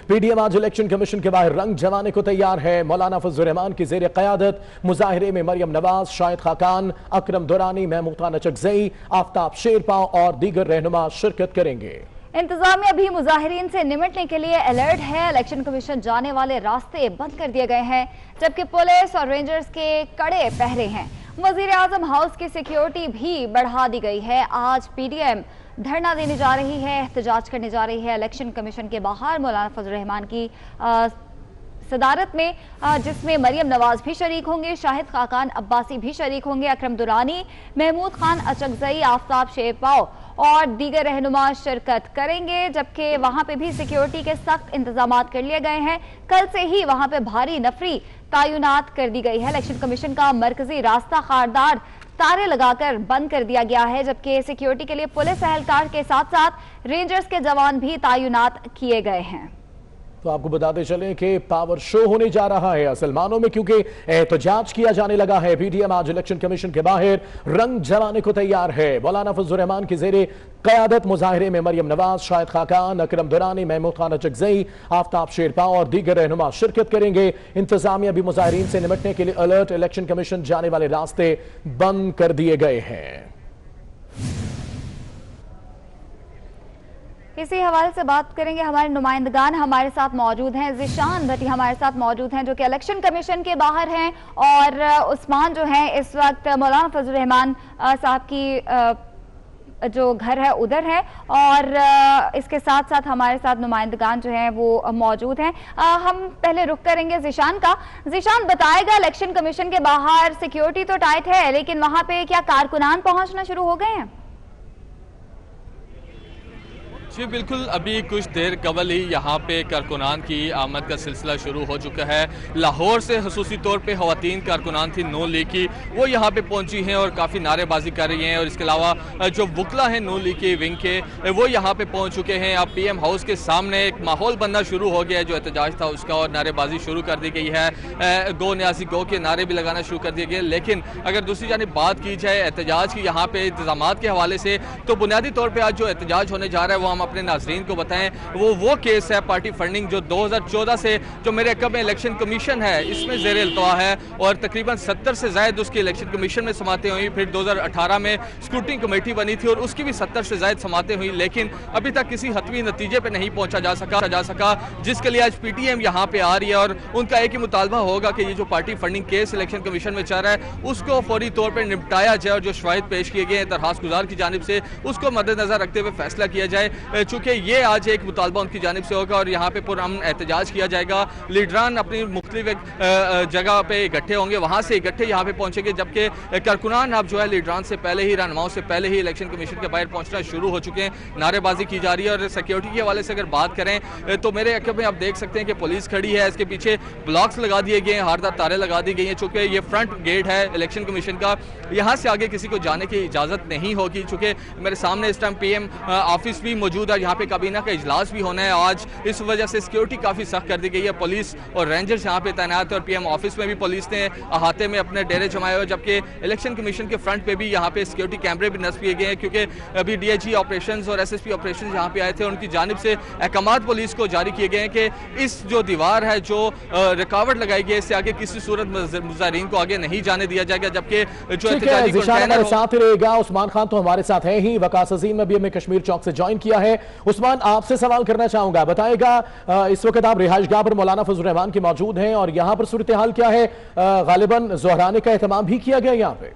PDM आज election commission के बाहर रंग जमाने को तैयार है। मौलाना फजल रहमान की जेर क़यादत मुजाहिरे में मरियम नवाज, शाहिद खाकान, अकरम दुरानी, महमूद खान अचकज़ई, आफ्ताब शेरपाव और दीगर रहनुमा शिरकत करेंगे। इंतजामिया भी मुजाहिरीन से निमटने के लिए अलर्ट है। इलेक्शन कमीशन जाने वाले रास्ते बंद कर दिए गए हैं, जबकि पुलिस और रेंजर्स के कड़े पहरे हैं। वजीर आजम हाउस की सिक्योरिटी भी बढ़ा दी गई है। आज पीडीएम धरना देने जा रही है, एहतजाज करने जा रही है इलेक्शन कमीशन के बाहर मौलाना फजल रहमान की सदारत में, जिसमें मरियम नवाज भी शरीक होंगे, शाहिद खाकान अब्बासी भी शरीक होंगे, अकरम दुरानी, महमूद खान अचकज़ई, आफ्ताब शेरपाव और दीगर रहनुमा शिरकत करेंगे। जबकि वहां पे भी सिक्योरिटी के सख्त इंतजाम कर लिए गए हैं। कल से ही वहां पे भारी नफरी तैनात कर दी गई है। इलेक्शन कमीशन का मरकजी रास्ता खारदार तारे लगाकर बंद कर दिया गया है, जबकि सिक्योरिटी के लिए पुलिस एहलकार के साथ साथ रेंजर्स के जवान भी तैनात किए गए हैं। तो आपको बताते चलें कि पावर शो होने जा रहा है असल मानों में, क्योंकि एहतजाज किया जाने लगा है। पीडीएम आज इलेक्शन कमीशन के बाहर रंग जमाने को तैयार है। मौलाना फजल रहमान की जेरे क़यादत मुजाहिरे में मरियम नवाज, शाहिद खाकान, अकरम दुरानी, महमूद खान अचकज़ई, आफ्ताब शेरपाव और दीगर रहनुमा शिरकत करेंगे। इंतजामिया भी मुजाहिरीन से निपटने के लिए अलर्ट। इलेक्शन कमीशन जाने वाले रास्ते बंद कर दिए गए हैं। इसी हवाले से बात करेंगे, हमारे नुमाइंदगान हमारे साथ मौजूद हैं। ज़िशान भट्टी हमारे साथ मौजूद हैं जो कि इलेक्शन कमीशन के बाहर हैं, और उस्मान जो है इस वक्त मौलाना फजल रहमान साहब की जो घर है उधर है, और इसके साथ साथ हमारे साथ नुमाइंदगान जो हैं वो मौजूद हैं। हम पहले रुख करेंगे ज़िशान का। ज़िशान बताएगा, इलेक्शन कमीशन के बाहर सिक्योरिटी तो टाइट है, लेकिन वहां पे क्या कारकुनान पहुंचना शुरू हो गए हैं? जी बिल्कुल, अभी कुछ देर कबल ही यहाँ पे कारकुनान की आमद का सिलसिला शुरू हो चुका है। लाहौर से खसूसी तौर पे ख़वातीन कारकुनान थी नून लीग की, वो यहाँ पे पहुँची हैं और काफ़ी नारेबाजी कर रही हैं। और इसके अलावा जो वकला हैं नून लीग के विंग के, वो यहाँ पे पहुँच चुके हैं। अब पीएम हाउस के सामने एक माहौल बनना शुरू हो गया है जो एहतजाज था उसका, और नारेबाजी शुरू कर दी गई है। गो न्यासी गो के नारे भी लगाना शुरू कर दिए गए। लेकिन अगर दूसरी जानिब बात की जाए एहतजाज की यहाँ पे इंतजाम के हवाले से, तो बुनियादी तौर पर आज जो एहतजाज होने जा रहा है वो हम अपने नाज़रीन को बताएं। वो केस है पार्टी फंडिंग जो 2014 से जो मेरे हक़ में इलेक्शन कमीशन है इसमें ज़ेर इल्तवा है, और तकरीबन 70 से ज़ायद उसकी इलेक्शन कमीशन में समातें हुई। फिर 2018 में स्क्रूटनी कमेटी बनी थी और उसकी भी 70 से ज़ायद समातें हुई, लेकिन अभी तक किसी हतमी नतीजे पर नहीं पहुंचा जा सका, जिसके लिए आज पीटीएम यहाँ पे आ रही है। और उनका एक ही मुतालबा होगा कि ये जो party funding case election commission में चल रहा है उसको फौरी तौर पर निपटाया जाए, और जो शवाहिद पेश किए गए हैं दरखास्त गुजार की जानिब से उसको मद्देनजर रखते हुए फैसला किया जाए। चूँकि ये आज एक मुतालबा उनकी जानिब से होगा और यहाँ पे पुरअमन एहतजाज किया जाएगा। लीडरान अपनी मुख्तलिफ जगह पे इकट्ठे होंगे, वहाँ से इकट्ठे यहाँ पे पहुँचेंगे, जबकि कारकुनान अब जो है लीडरान से पहले ही, रहनुमाओं से पहले ही इलेक्शन कमीशन के बाहर पहुँचना शुरू हो चुके हैं। नारेबाजी की जा रही है। और सिक्योरिटी के हवाले से अगर बात करें तो मेरे हक़ में आप देख सकते हैं कि पुलिस खड़ी है, इसके पीछे ब्लॉक्स लगा दिए गए हैं, हारदार तारे लगा दी गई हैं। चूँकि ये फ्रंट गेट है इलेक्शन कमीशन का, यहाँ से आगे किसी को जाने की इजाज़त नहीं होगी। चूँकि मेरे सामने इस टाइम पीएम ऑफिस भी मौजूद है, यहाँ पे काबीना का इजलास भी होना है आज, इस वजह से सिक्योरिटी काफ़ी सख्त कर दी गई है। पुलिस और रेंजर्स यहाँ पे तैनात है, और पीएम ऑफिस में भी पुलिस ने अहाते में अपने डेरे जमाए हुए, जबकि इलेक्शन कमीशन के फ्रंट पे भी यहाँ पे सिक्योरिटी कैमरे भी नस्ब किए गए हैं। क्योंकि अभी डीआईजी ऑपरेशंस और एसएसपी ऑपरेशंस यहाँ पे आए थे, उनकी जानिब से अहकामात पुलिस को जारी किए गए हैं कि इस जो दीवार है, जो रुकावट लगाई गई है, इससे आगे किसी सूरत मुजाहिरीन को आगे नहीं जाने दिया जाएगा। जबकि जो हमारे साथ रहेगा उस्मान खान तो हमारे साथ है ही, वकास अजीम में भी हमें कश्मीर चौक से ज्वाइन किया है। उस्मान, आपसे सवाल करना चाहूंगा, बताएगा इस वक्त आप रिहाइशगाह पर मौलाना फजल रहमान की मौजूद हैं और यहां पर सूरत हाल क्या है? गालिबन ज़ोहराने का एहतमाम भी किया गया यहां पे?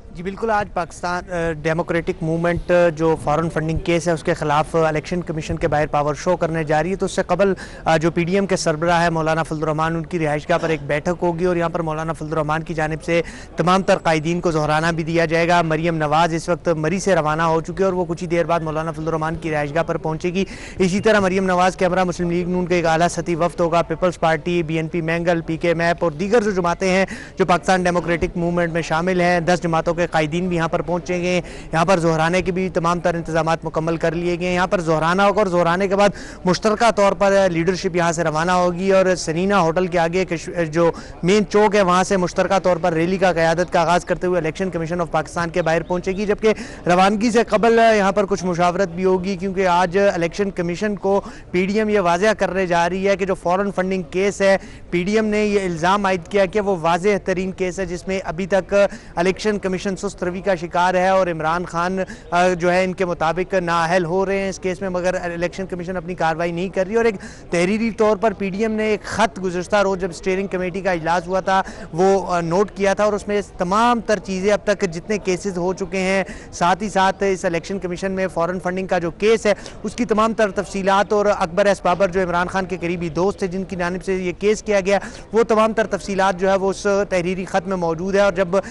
जी बिल्कुल, आज पाकिस्तान डेमोक्रेटिक मूवमेंट जो फॉरेन फंडिंग केस है उसके खिलाफ इलेक्शन कमीशन के बाहर पावर शो करने जा रही है। तो उससे कबल जो पीडीएम के सरबराह है मौलाना फजल रहमान, उनकी रिहाइशगाह पर एक बैठक होगी और यहाँ पर मौलाना फजल रहमान की जानिब से तमाम तर कायदीन को ज़ोहराना भी दिया जाएगा। मरियम नवाज़ इस वक्त मरी से रवाना हो चुकी है और वो कुछ ही देर बाद मौलाना फजल रहमान की रिहाइशगाह पर पहुँचेगी। इसी तरह मरियम नवाज़ के हमरा मुस्लिम लीग नून का एक आला सती वफ्द होगा, Peoples Party, BNP Mengal, PK MAP और दीगर जो जमातें हैं जो पाकिस्तान डेमोक्रेटिक मूवमेंट में शामिल हैं, 10 जमातों के कायदीन भी यहाँ पर पहुँचेंगे। यहाँ पर ज़ोहराने के भी तमाम तर इंतजाम मुकम्मल कर लिए गए। यहाँ पर ज़ोहराना होगा और ज़ोहराने के बाद मुश्तरका तौर पर लीडरशिप यहाँ से रवाना होगी और सनीना होटल के आगे जो मेन चौक है वहाँ से मुश्तरका तौर पर रैली का क़यादत का आगाज़ करते हुए इलेक्शन कमीशन ऑफ पाकिस्तान के बाहर पहुँचेगी। जबकि रवानगी से कबल यहाँ पर कुछ मुशावरत भी होगी, क्योंकि आज इलेक्शन कमीशन को PDM ये वाज़ह करने जा रही है कि जो फॉरेन फंडिंग केस है, PDM ने ये इल्ज़ाम आयद किया कि वो वाज़ेह तरीन केस है जिसमें अभी तक इलेक्शन कमीशन सुस्त रवि का शिकार है और इमरान खान जो है इनके मुताबिक नाअहल हो रहे हैं इस केस में, मगर इलेक्शन कमीशन अपनी कार्रवाई नहीं कर रही। और एक तहरीरी तौर पर PDM ने एक ख़त गुज़श्ता रोज़ जब स्टीयरिंग कमेटी का इजलास हुआ था वो नोट किया था और उसमें तमाम तर चीज़ें अब तक जितने केसेस हो चुके हैं, साथ ही साथ इस इलेक्शन कमीशन में फॉरेन फंडिंग का जो केस है उसकी तमाम तर तफसीलात और अकबर एस बाबर जो इमरान खान के करीबी दोस्त थे जिनकी जानिब से ये केस किया गया, वो तमाम तर तफसीलात जो है वो उस तहरीरी ख़त में मौजूद है। और जब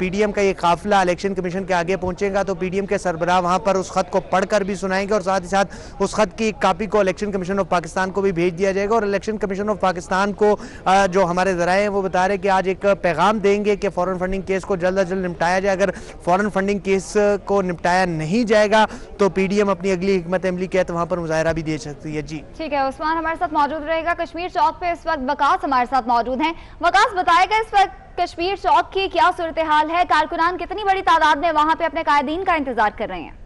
PDM का ये काफिला इलेक्शन कमीशन के आगे पहुंचेगा तो PDM के सरबराह वहाँ पर उस ख़त को पढ़कर भी सुनाएंगे और साथ ही साथ उस ख़त की एक कापी को इलेक्शन कमीशन ऑफ पाकिस्तान को भी भेज दिया जाएगा। और इलेक्शन कमीशन ऑफ पाकिस्तान को जो हमारे ज़राए हैं वो बता रहे हैं कि आज एक पैगाम देंगे कि फ़ॉरेन फंडिंग केस को जल्द अज जल्द निपटाया जाए। अगर फ़ॉरेन फंडिंग केस को निपटाया नहीं जाएगा तो PDM अपनी अगली हिकमत अमली के तहत वहाँ पर मुजाहरा भी दे सकती है। जी ठीक है, उस्मान हमारे साथ मौजूद रहेगा। कश्मीर चौक पे इस वक्त वकास हमारे साथ मौजूद हैं। वकास, बताएगा इस वक्त कश्मीर चौक की क्या सूरत हाल है? कारकुनान कितनी बड़ी तादाद में वहां पे अपने कायदीन का इंतजार कर रहे हैं?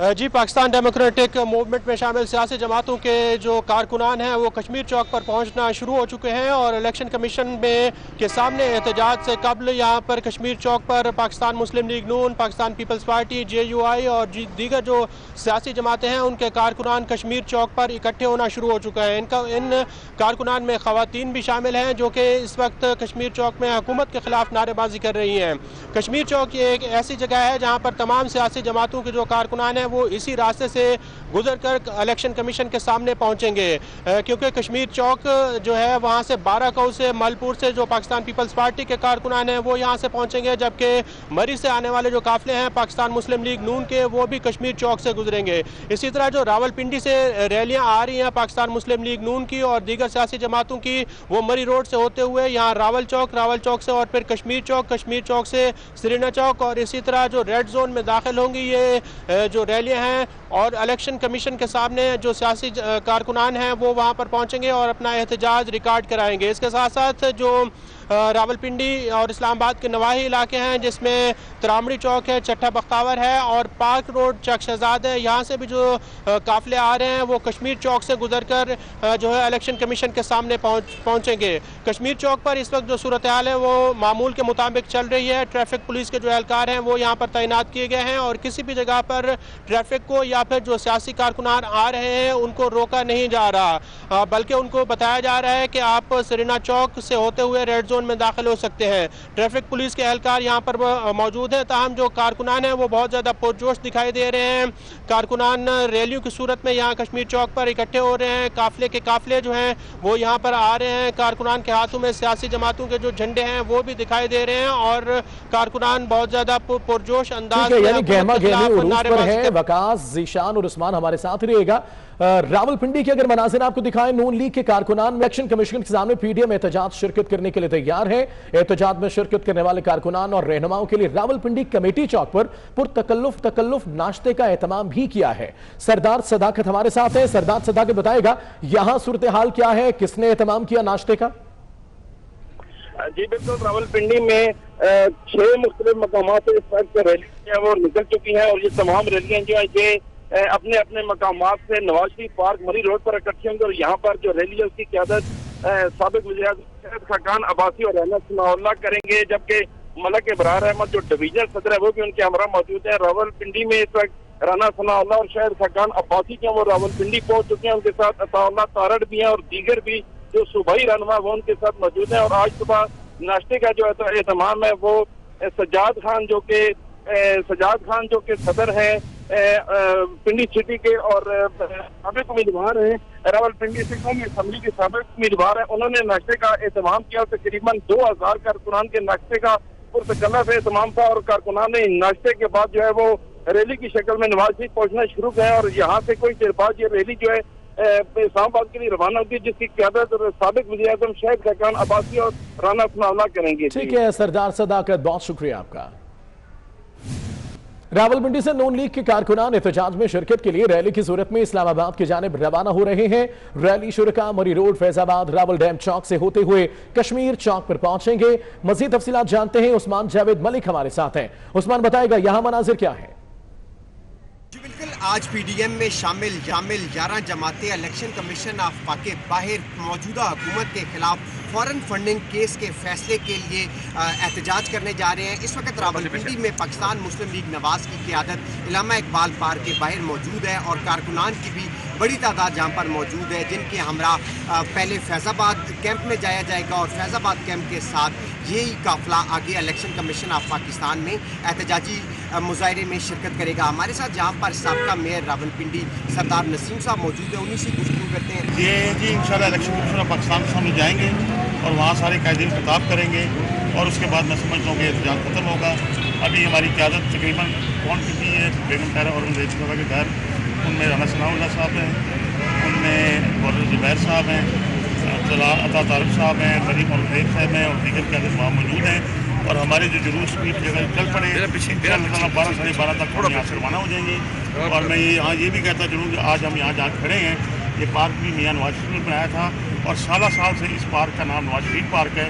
जी, पाकिस्तान डेमोक्रेटिक मूवमेंट में शामिल सियासी जमातों के जो कारकुनान हैं वो कश्मीर चौक पर पहुंचना शुरू हो चुके हैं और इलेक्शन कमीशन में के सामने एहतजाज से कबल यहाँ पर कश्मीर चौक पर पाकिस्तान मुस्लिम लीग नून, पाकिस्तान पीपल्स पार्टी, JUI और दीगर जो सियासी जमातें हैं उनके कारकुनान कश्मीर चौक पर इकट्ठे होना शुरू हो चुका है। इन कारकुनान में ख़वातीन भी शामिल हैं जो कि इस वक्त कश्मीर चौक में हुकूमत के खिलाफ नारेबाजी कर रही हैं। कश्मीर चौक एक ऐसी जगह है जहाँ पर तमाम सियासी जमातों के जो कारकुनान हैं वो इसी रास्ते से गुजरकर इलेक्शन कमीशन के सामने पहुंचेंगे, क्योंकि कश्मीर चौक जो है वहां से बाराकाऊ से, मलपुर से जो पाकिस्तान पीपल्स पार्टी के कारकुनान हैं वो यहां से पहुंचेंगे, जबकि मरी से आने वाले जो काफिले हैं पाकिस्तान मुस्लिम लीग नून के वो भी कश्मीर चौक से गुजरेंगे। इसी तरह जो रावलपिंडी से रैलियां आ रही हैं पाकिस्तान मुस्लिम लीग नून की और दीगर सियासी जमातों की, वो मरी रोड से होते हुए यहाँ रावल चौक से और फिर कश्मीर चौक से श्रीनगर चौक और इसी तरह जो रेड जोन में दाखिल होंगी ये जो रैलियां हैं और इलेक्शन कमीशन के सामने जो सियासी कारकुनान हैं वो वहाँ पर पहुँचेंगे और अपना एहतजाज रिकॉर्ड कराएंगे। इसके साथ साथ जो रावलपिंडी और इस्लामाबाद के नवाही इलाके हैं जिसमें तरामड़ी चौक है, चट्टा बख्तावर है और पार्क रोड, चक शहजाद है, यहाँ से भी जो काफिले आ रहे हैं वो कश्मीर चौक से गुजरकर जो है इलेक्शन कमीशन के सामने पहुँचेंगे। कश्मीर चौक पर इस वक्त जो सूरत हाल है वो मामूल के मुताबिक चल रही है। ट्रैफिक पुलिस के जो एहलकार हैं वो यहाँ पर तैनात किए गए हैं और किसी भी जगह पर ट्रैफिक को या फिर जो सियासी कारकुनान आ रहे हैं उनको रोका नहीं जा रहा, बल्कि उनको बताया जा रहा है कि आप श्रीनगर चौक से होते हुए रेड जोन में दाखिल हो सकते हैं। ट्रैफिक पुलिस के एहलकार यहाँ पर मौजूद हैं, ताहम जो कारकुनान हैं वो बहुत ज़्यादा पुरजोश दिखाई दे रहे हैं। कारकुनान रैलियों की सूरत में यहाँ कश्मीर चौक पर इकट्ठे हो रहे हैं, काफिले जो हैं वो यहाँ पर आ रहे हैं। कारकुनान के हाथों में सियासी जमातों के जो झंडे हैं वो भी दिखाई दे रहे हैं और कारकुनान बहुत ज़्यादा पुरजोश अंदाज में वकास, जीशान और उस्मान हमारे साथ रहिएगा। रावलपिंडी के अगर मनाजिर आपको दिखाएं, नून लीग के कारकुनान इलेक्शन कमीशन के सामने PDM एहतजाज शिरकत करने के लिए तैयार है। एहतजाज में शिरकत करने वाले कारकुनान और रहनुमाओं के लिए रावलपिंडी कमेटी चौक पर पुरतकल्लुफ नाश्ते का एहतमाम भी किया है। सरदार सदाकत हमारे साथ है। सरदार सदाकत बताएगा यहां सूरत हाल क्या है, किसने एहतमाम किया नाश्ते का? जी बिल्कुल, रावलपिंडी में 6 मुख्तलिफ मकामात से इस वक्त रैलियां वो निकल चुकी हैं और ये तमाम रैलियां जो है ये अपने अपने मकामात से नवाज शरीफ पार्क, मरी रोड पर इकट्ठी होंगे और यहाँ पर जो रैली है उसकी क़यादत साबिक वज़ीर-ए-आज़म शहीद खाकान अब्बासी और रहना सनाउल्लाह करेंगे, जबकि मलक इब्रार अहमद जो डिवीजन सदर है वो भी उनके हमरा मौजूद है। रावलपिंडी में इस वक्त राना सनाउल्लाह और शहीद खाकान अब्बासी के वो रावलपिंडी पहुंच चुके हैं, उनके साथ अताउल्लाह तारड़ भी हैं और दीगर भी जो सूबाई रहनुमा वो उनके साथ मौजूद है। और आज सुबह नाश्ते का जो एहतमाम है वो सज्जाद खान जो के सदर है पिंडी सिटी के और साबिक उम्मीदवार है रावलपिंडी से कौमी असम्बली के साबिक उम्मीदवार है, उन्होंने नाश्ते का एहतमाम किया। तकरीबन 2000 कारकुनान के नाश्ते का पुरतकल्लुफ एहतमाम था और कारकुनान ने नाश्ते के बाद जो है वो रैली की शक्ल में नवाज शरीफ पहुंचना शुरू किया और यहाँ से कोई देर बाद ये रैली जो है इस्लामाबाद के लिए रवाना होगी, जिसकी क़यादत साबिक वज़ीर-ए-आज़म शाहिद खाकान अब्बासी और राना सनाउल्लाह करेंगे। ठीक है सरदार सदाकत, बहुत शुक्रिया आपका। रावलपिंडी से नून लीग के कारकुनान एहतजाज में शिरकत के लिए रैली की सूरत में इस्लामाबाद की जानिब रवाना हो रहे हैं। रैली शुरका मरी रोड, फैजाबाद, रावल डैम चौक से होते हुए कश्मीर चौक पर पहुंचेंगे। मजीद तफसीलात जानते हैं, उस्मान जावेद मलिक हमारे साथ हैं। उस्मान बताएगा यहां मनाजिर क्या है? जी बिल्कुल, आज पीडीएम में शामिल 11 जमातें इलेक्शन कमीशन ऑफ पाक के बाहर मौजूदा हुकूमत के खिलाफ फॉरेन फंडिंग केस के फैसले के लिए एहतजाज करने जा रहे हैं। इस वक्त रावलपिंडी में पाकिस्तान मुस्लिम लीग नवाज की क़यादत इलामा इकबाल पार्क के बाहर मौजूद है और कारकुनान की भी बड़ी तादाद जहाँ पर मौजूद है, जिनके हमरा पहले फैज़ाबाद कैंप में जाया जाएगा और फैज़ाबाद कैंप के साथ यही काफिला आगे इलेक्शन कमीशन ऑफ पाकिस्तान में एहतजाजी मुजाहरे में शिरकत करेगा। हमारे साथ जहाँ पर साबका मेयर रावलपिंडी सरदार नसीम साहब मौजूद है, उन्हीं से गुफ्तगू करते हैं। ये जी इंशाल्लाह इलेक्शन कमीशन ऑफ पाकिस्तान के सामने जाएंगे और वहाँ सारे कायदीन खिताब करेंगे और उसके बाद मैं समझता हूँ कि एहतजाज खत्म होगा। अभी हमारी क़यादत तकरीबन कौन कितनी है, बेगम खैरा और के घर, उनमें राना सनाउल्लाह साहब हैं, उनमें गवर्नर जुबैर साहब हैं, अता तारिक साहब हैं, मरीम और साहब हैं और दीगर क़यादत वहाँ मौजूद हैं। और हमारे जो जुलूस भी जगह चल पड़े 12 साढ़े 12 तक थोड़ा यहाँ से रवाना हो जाएंगे। और मैं यहाँ ये भी कहता चलूँ कि आज हम यहाँ जहाँ खड़े हैं, ये पार्क भी मियाँ नवाज शरीफ ने बनाया था और साल से इस पार्क का नाम नवाज शरीफ पार्क है।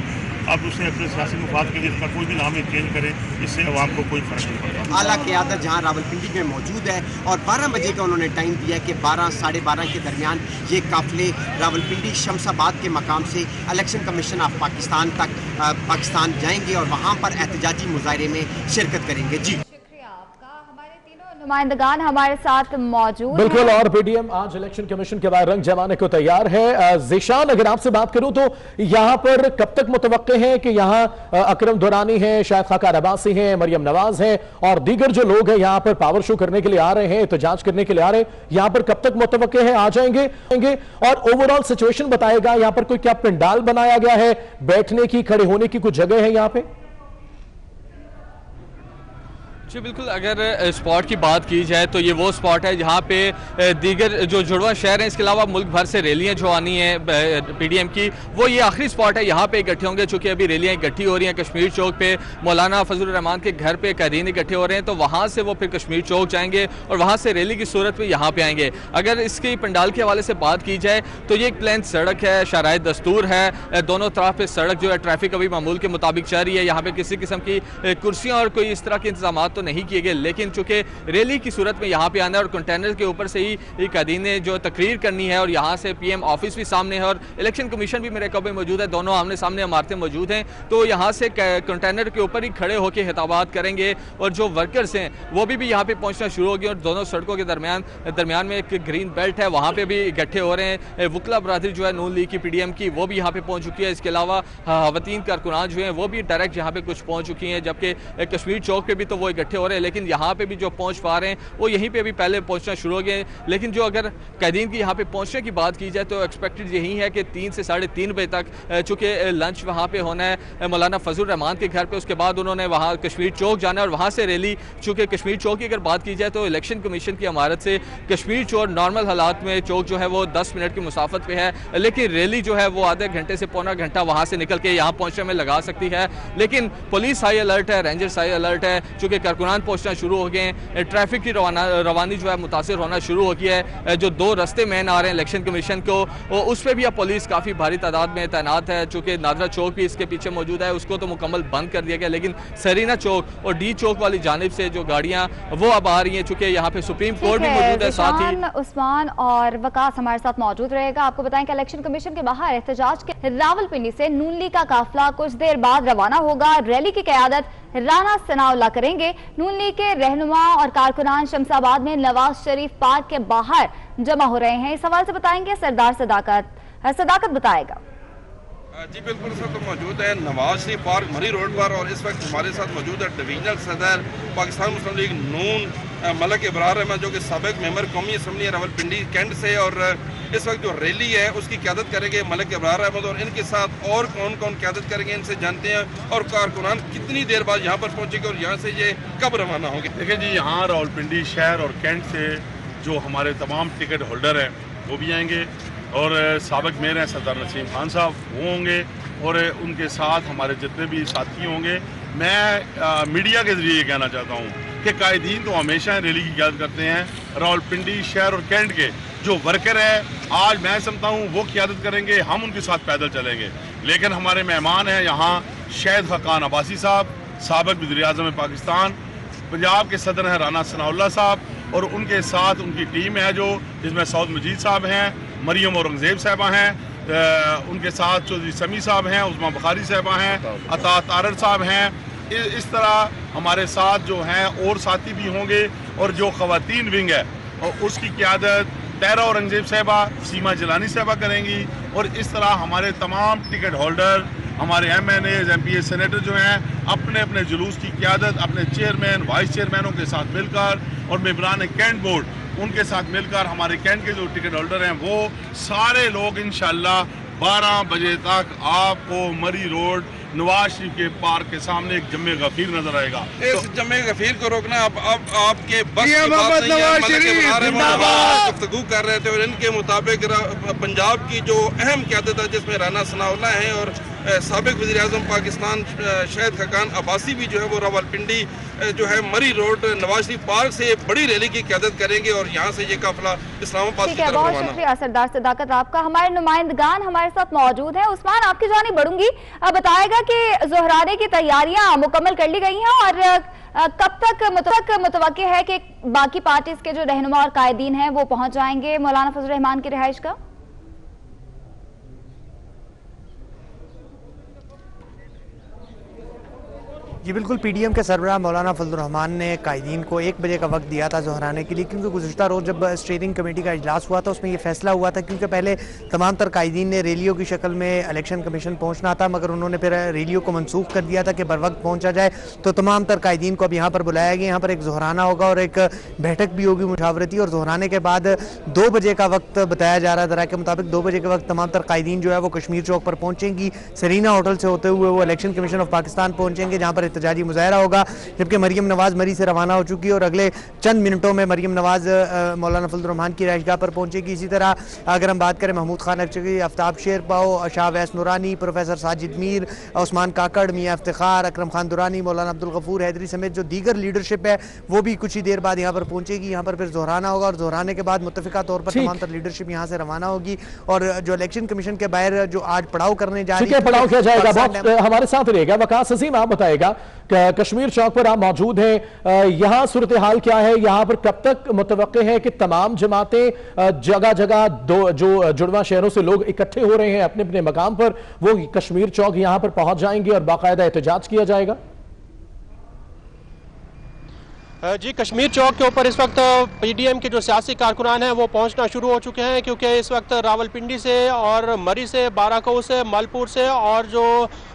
अब उसे अपने सियासी मुफाद के लिए इसका कोई भी नाम चेंज करे, इससे अवाम को कोई फर्क नहीं पड़ता। आला क़यादत जहाँ रावलपिंडी में मौजूद है और 12 बजे का उन्होंने टाइम दिया कि 12 साढ़े 12 के दरमियान ये काफिले रावलपिंडी शमशाबाद के मकाम से इलेक्शन कमीशन ऑफ पाकिस्तान तक पाकिस्तान जाएंगे और वहाँ पर एहतजाजी मुजाहरे में शिरकत करेंगे। जी नुमाइंदगान हमारे साथ मौजूद बिल्कुल। और पीडीएम आज इलेक्शन कमीशन के बाद रंग जमाने को तैयार है। ज़ीशान, अगर आपसे बात करूं तो यहां पर कब तक मुतवक्के हैं कि यहां अकरम दुरानी हैं, शाहिद खाकान अब्बासी हैं, मरियम नवाज हैं और दीगर जो लोग हैं यहां पर पावर शो करने के लिए आ रहे हैं, एहतजाज करने के लिए आ रहे हैं, यहां पर कब तक मुतवक्के हैं, आ जाएंगे? और ओवरऑल सिचुएशन बताएगा, यहां पर कोई क्या पंडाल बनाया गया है, बैठने की, खड़े होने की कुछ जगह है यहां पे? जी बिल्कुल, अगर स्पॉट की बात की जाए तो ये वो स्पॉट है जहाँ पे दीगर जो जुड़वा शहर हैं, इसके अलावा मुल्क भर से रैलियाँ जो आनी हैं पीडीएम की, वो ये आखिरी स्पॉट है। यहाँ पे इकट्ठे होंगे, चूँकि अभी रैलियाँ इकट्ठी हो रही हैं कश्मीर चौक पे, मौलाना फजल रहमान के घर पे कायदीन इकट्ठे हो रहे हैं, तो वहाँ से वो फिर कश्मीर चौक जाएंगे और वहाँ से रैली की सूरत में यहाँ पे आएंगे। अगर इसकी पंडाल के हवाले से बात की जाए तो ये एक प्लेन सड़क है, शराय दस्तूर है, दोनों तरफ पे सड़क जो है ट्रैफिक अभी मामूल के मुताबिक चल रही है। यहाँ पे किसी किस्म की कुर्सियाँ और कोई इस तरह के इंतजाम तो नहीं किए गए, लेकिन चूंकि रैली की सूरत में यहाँ पे आना है और कंटेनर के ऊपर से ही कायदीन ने जो तकरीर करनी है और यहाँ से पीएम ऑफिस भी सामने है और इलेक्शन कमीशन भी मेरे कब्जे में मौजूद है, दोनों आमने सामने इमारतें मौजूद हैं, तो यहाँ से कंटेनर के ऊपर ही खड़े होकर खिताबात करेंगे और जो वर्कर्स हैं वो भी यहाँ पे पहुँचना शुरू हो गए और दोनों सड़कों के दरमियान में एक ग्रीन बेल्ट है, वहाँ पे भी इकट्ठे हो रहे हैं। वकला बरादरी जो है नून लीग की पीडीएम की, वो भी यहाँ पे पहुँच चुकी है। इसके अलावा खवातीन कारकुनान जो है वो भी डायरेक्ट यहाँ पे कुछ पहुँच चुकी हैं, जबकि कश्मीर चौक पे भी तो वो इकट्ठे हो रहे हैं, लेकिन यहाँ पे भी जो पहुंच पा रहे हैं वो यहीं पे भी पहले पहुंचना शुरू हो गए। लेकिन जो अगर कैदीन की यहाँ पे पहुंचने की बात की जाए तो एक्सपेक्टेड यही है कि 3 से साढ़े 3 बजे तक, चूंकि लंच वहाँ पे होना है मौलाना फजल रहमान के घर पे, उसके बाद उन्होंने वहाँ कश्मीर चौक जाना है और वहाँ से रैली, चूंकि कश्मीर चौक की अगर बात की जाए तो इलेक्शन कमीशन की इमारत से कश्मीर चौक नॉर्मल हालात में चौक जो है वो 10 मिनट की मुसाफत पे है, लेकिन रैली जो है वो आधे घंटे से पौना घंटा वहाँ से निकल के यहाँ पहुँचने में लगा सकती है। लेकिन पुलिस हाई अलर्ट है, रेंजर्स हाई अलर्ट है, चूंकि कारकुनान पहुँचना शुरू हो गए हैं, ट्रैफिक की रवानी जो है मुतासिर होना शुरू हो गया है। जो 2 रास्ते मेन आ रहे हैं इलेक्शन कमीशन को, उस पर भी अब पुलिस काफ़ी भारी तादाद में तैनात है, चूँकि नादरा चौक भी इसके पीछे मौजूद है, उसको तो मुकम्मल बंद कर दिया गया, लेकिन सरीना चौक और डी चौक वाली जानिब से जो गाड़ियाँ वो अब आ रही हैं, चूँकि यहाँ पे सुप्रीम कोर्ट भी मौजूद है। साथ ही उस्मान और वकास हमारे साथ मौजूद रहेगा। आपको बताएं कि इलेक्शन कमीशन के बाहर एहतजाज के रावलपिंडी से नून लीग का काफिला कुछ देर बाद रवाना होगा। रैली की क़यादत राना सनाउल्लाह करेंगे। नून लीग के रहनुमा और कारकुनान शमशाबाद में नवाज शरीफ पार्क के बाहर जमा हो रहे हैं। इस सवाल से बताएंगे सरदार सदाकत बताएगा। जी बिल्कुल, इस वक्त मौजूद है नवाज शरीफ पार्क मरी रोड पर और इस वक्त हमारे साथ मौजूद है डिवीजनल सदर पाकिस्तान मुस्लिम लीग नून मलिक इब्रार अहमद, जो कि साबिक मेंबर कौमी असम्बली है रावलपिंडी कैंट से, और इस वक्त जो रैली है उसकी क़यादत करेंगे मलिक इब्रार अहमद और इनके साथ और कौन कौन क़यादत करेंगे इनसे जानते हैं। और कारकुनान कितनी देर बाद यहाँ पर पहुँचेंगे और यहाँ से ये कब रवाना होंगे? देखिए जी, यहाँ रावलपिंडी शहर और कैंट से जो हमारे तमाम टिकट होल्डर हैं वो भी आएंगे, और साबिक मेयर हैं सरदार नसीम खान साहब, वो होंगे, और उनके साथ हमारे जितने भी साथी होंगे। मैं मीडिया के ज़रिए ये कहना चाहता हूँ कि कायदीन तो हमेशा रैली की क़यादत करते हैं। रावलपिंडी शहर और कैंट के जो वर्कर है, आज मैं समझता हूँ वो क़यादत करेंगे, हम उनके साथ पैदल चलेंगे। लेकिन हमारे मेहमान हैं यहाँ शहीद खान अब्बासी साहब, साबिक वज़ीर-ए-आज़म पाकिस्तान, पंजाब के सदर हैं राना सनाउल्लाह साहब, और उनके साथ उनकी टीम है जो जिसमें सऊद मजीद साहब हैं, मरियम औरंगज़ेब साहबा हैं, उनके साथ चौधरी समी साहब हैं, उस्मा बुखारी साहबा हैं, अता तारर साहब हैं। इस तरह हमारे साथ जो हैं और साथी भी होंगे, और जो ख़वातीन विंग है और उसकी क़यादत तैरा औरंगज़ेब साहबा, सीमा जलानी साहबा करेंगी। और इस तरह हमारे तमाम टिकट होल्डर, हमारे MNAs, MPA, सेनेटर जो हैं अपने अपने जुलूस की क़यादत अपने चेयरमैन, वाइस चेयरमैनों के साथ मिलकर, और मेंबरान कैंट बोर्ड उनके साथ मिलकर, हमारे कैंट के जो टिकट होल्डर हैं वो सारे लोग इंशाल्लाह 12 बजे तक आपको मरी रोड नवाज शरीफ के पार्क के सामने एक जम्मे गफीर नजर आएगा। इस जम्मे गफीर को रोकना अब आपके बस की बात नहीं है। गुफ्तगू कर रहे थे और इनके मुताबिक पंजाब की जो अहम क़यादत है जिसमें राना सनाउल्लाह हैं और साबिक वज़ीर-ए-आज़म पाकिस्तान शहीद खान अब्बासी भी जो है वो रावलपिंडी जो है मरी रोड नवाज शरीफ पार्क से बड़ी रैली की क़यादत करेंगे, और यहाँ से ये काफिला इस्लामाबाद की तरफ रवाना। बहुत शुक्रिया सरदार सदाकत आपका। हमारे नुमाइंदगान हमारे साथ मौजूद हैं। उस्मान, आपकी जानिब बढ़ूंगी, अब बताएगा कि ज़ोहराने की तैयारियां मुकम्मल कर ली गई हैं, और कब तक मुतवक्के है कि बाकी पार्टीज के जो रहनुमा और कायदीन हैं वो पहुंच जाएंगे मौलाना फजल रहमान की रिहाइश का? जी बिल्कुल, PDM के सरबराह मौलाना फजल रहमान ने कायदीन को 1 बजे का वक्त दिया था ज़ोहराने के लिए, क्योंकि गुज़िश्ता रोज़ जब स्टीयरिंग कमेटी का इजलास हुआ था उसमें ये फैसला हुआ था, क्योंकि पहले तमाम तर कायदीन ने रैलियों की शक्ल में इलेक्शन कमीशन पहुंचना था, मगर उन्होंने फिर रैलियों को मनसूख कर दिया था कि बर वक्त पहुँचा जाए। तो तमाम तर कायदीन को अब यहाँ पर बुलाया गया, यहाँ पर एक ज़ोहराना होगा और एक बैठक भी होगी मुशावरती, और ज़ोहराने के बाद 2 बजे का वक्त बताया जा रहा है। दरा के मुताबिक 2 बजे के वक्त तमाम तर कायदीन जो है वो कश्मीर चौक पर पहुँचेंगी। सरीना होटल से होते हुए वो इलेक्शन कमीशन ऑफ पाकिस्तान पहुँचेंगे, जहाँ पर एहतजाजी मुजाहरा होगा, जबकि मरियम नवाज मरी से रवाना हो चुकी है और अगले चंद मिनटों में मरियम नवाज मौलाना फजल रहमान की रिहाइशगाह पर पहुंचेगी। इसी तरह अगर हम बात करें महमूद खान अक्चरी, आफ्ताब शेरपाओ, शाह वैस नूरानी, प्रोफेसर साजिद मीर, उस्मान काकड़, मियां इफ्तिखार, अकरम खान दुरानी, मौलाना अब्दुल गफूर हैदरी समेत जो दीगर लीडरशिप है वो भी कुछ ही देर बाद यहाँ पर पहुंचेगी। यहाँ पर फिर ज़ोहराना होगा, और ज़ोहराने के बाद मुत्तफ़िका तौर पर तमाम तर लीडरशिप यहाँ से रवाना होगी, और जो इलेक्शन कमीशन के बाहर जो आज पड़ाव करने जा रही है, पड़ाव किया जाएगा। बहुत हमारे साथ रहेगा वकास अजीम, आप बताएगा कश्मीर चौक पर आप मौजूद हैं, यहाँ सूरत हाल क्या है, यहाँ पर कब तक मुतवक्के है कि तमाम जमातें जगह जगह जो जुड़वा शहरों से लोग इकट्ठे हो रहे हैं अपने अपने मकाम पर, वो कश्मीर चौक यहाँ पर पहुंच जाएंगे और बाकायदा एहतजाज किया जाएगा? जी, कश्मीर चौक के ऊपर इस वक्त PDM के जो सियासी कारकुनान हैं वो पहुंचना शुरू हो चुके हैं, क्योंकि इस वक्त रावलपिंडी से और मरी से, बाराकाऊ से, मालपुर से और जो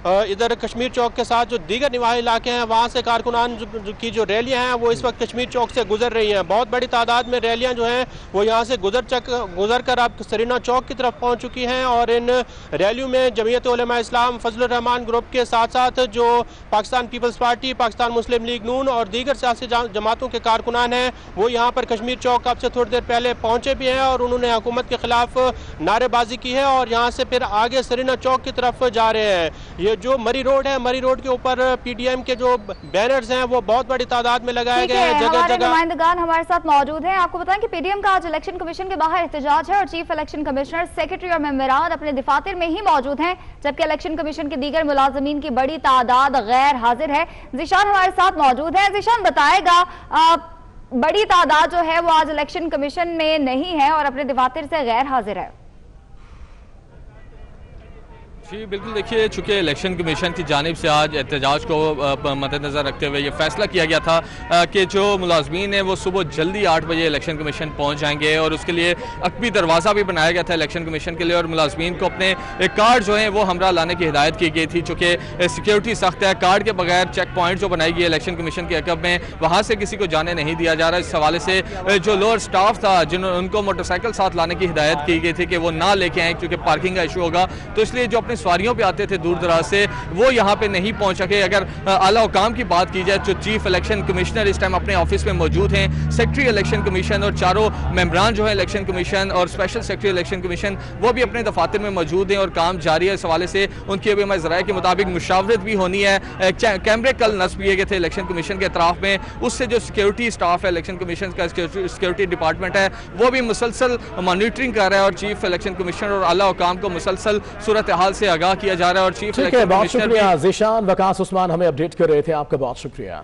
इधर कश्मीर चौक के साथ जो दीगर निवाही इलाके हैं वहां से कारकुनान की जो रैलियां हैं वो इस वक्त कश्मीर चौक से गुजर रही हैं। बहुत बड़ी तादाद में रैलियां जो हैं वो यहाँ से गुजर कर अब सरीना चौक की तरफ पहुँच चुकी हैं, और इन रैलियों में जमीयत उलमा इस्लाम, फजल रहमान ग्रुप के साथ साथ जो पाकिस्तान पीपल्स पार्टी, पाकिस्तान मुस्लिम लीग नून और दीगर सियासी जमातों के कारकुनान हैं वो यहाँ पर कश्मीर चौक अब से थोड़ी देर पहले पहुंचे भी हैं, और उन्होंने हुकूमत के खिलाफ नारेबाजी की है और यहाँ से फिर आगे सरीना चौक की तरफ जा रहे हैं। ये जो मरी रोड है, मरी रोड के ऊपर PDM के जो बैनर्स हैं वो बहुत बड़ी तादाद में लगाए गए हैं, जगह जगह। नुमाइंदगान हमारे साथ मौजूद हैं। आपको बताएं कि PDM का आज इलेक्शन कमीशन के बाहर एहतजाज है और चीफ इलेक्शन कमिश्नर, सेक्रेटरी और मेंबरान अपने दफातर में ही मौजूद हैं, जबकि इलेक्शन कमीशन के दीगर मुलाजमीन की बड़ी तादाद गैर हाजिर है। ज़ीशान हमारे साथ मौजूद है। ज़ीशान बताएगा, बड़ी तादाद जो है वो आज इलेक्शन कमीशन में नहीं है और अपने दफातर से गैर हाजिर है। जी बिल्कुल, देखिए चूँकि इलेक्शन कमीशन की जानिब से आज एहतजाज को मद्देनज़र रखते हुए ये फैसला किया गया था कि जो मुलाजमीन हैं वो सुबह जल्दी 8 बजे इलेक्शन कमीशन पहुंच जाएंगे, और उसके लिए अकबी दरवाज़ा भी बनाया गया था इलेक्शन कमीशन के लिए, और मुलाजमीन को अपने कार्ड जो हैं वो हमरा लाने की हिदायत की गई थी। चूँकि सिक्योरिटी सख्त है, कार्ड के बगैर चेक पॉइंट जो बनाई गई इलेक्शन कमीशन के अकब में वहाँ से किसी को जाने नहीं दिया जा रहा। इस हवाले से जो लोअर स्टाफ था उनको मोटरसाइकिल साथ लाने की हिदायत की गई थी कि वो ना लेके आए, क्योंकि पार्किंग का इशू होगा। तो इसलिए जो अपने अपने सवारियों पे आते थे दूर दराज से, वो यहाँ पे नहीं पहुंच सके। अगर आला हुकाम की बात की जाए तो चीफ इलेक्शन कमिश्नर इस टाइम अपने ऑफिस में मौजूद हैं, सेक्रेटरी इलेक्शन कमीशन और चारों मेंबरान जो है इलेक्शन कमीशन और स्पेशल सेक्रेटरी इलेक्शन कमीशन वो भी अपने दफातर में मौजूद हैं और काम जारी है। इस हवाले से उनकी अभी हमारे ज़राए के मुताबिक मुशावरत भी होनी है। कैमरे कल नस्ब किए गए थे इलेक्शन कमीशन के अतराफ में, उससे जो सिक्योरिटी स्टाफ है इलेक्शन कमीशन का सिक्योरिटी डिपार्टमेंट है वो भी मुसलसल मॉनिटरिंग कर रहा है और चीफ इलेक्शन कमिश्नर और आला हुकाम को मुसलसल सूरत हाल से आगाह किया जा रहा है। और चीफ बहुत शुक्रिया ज़ीशान। वकास उस्मान हमें अपडेट कर रहे थे, आपका बहुत शुक्रिया।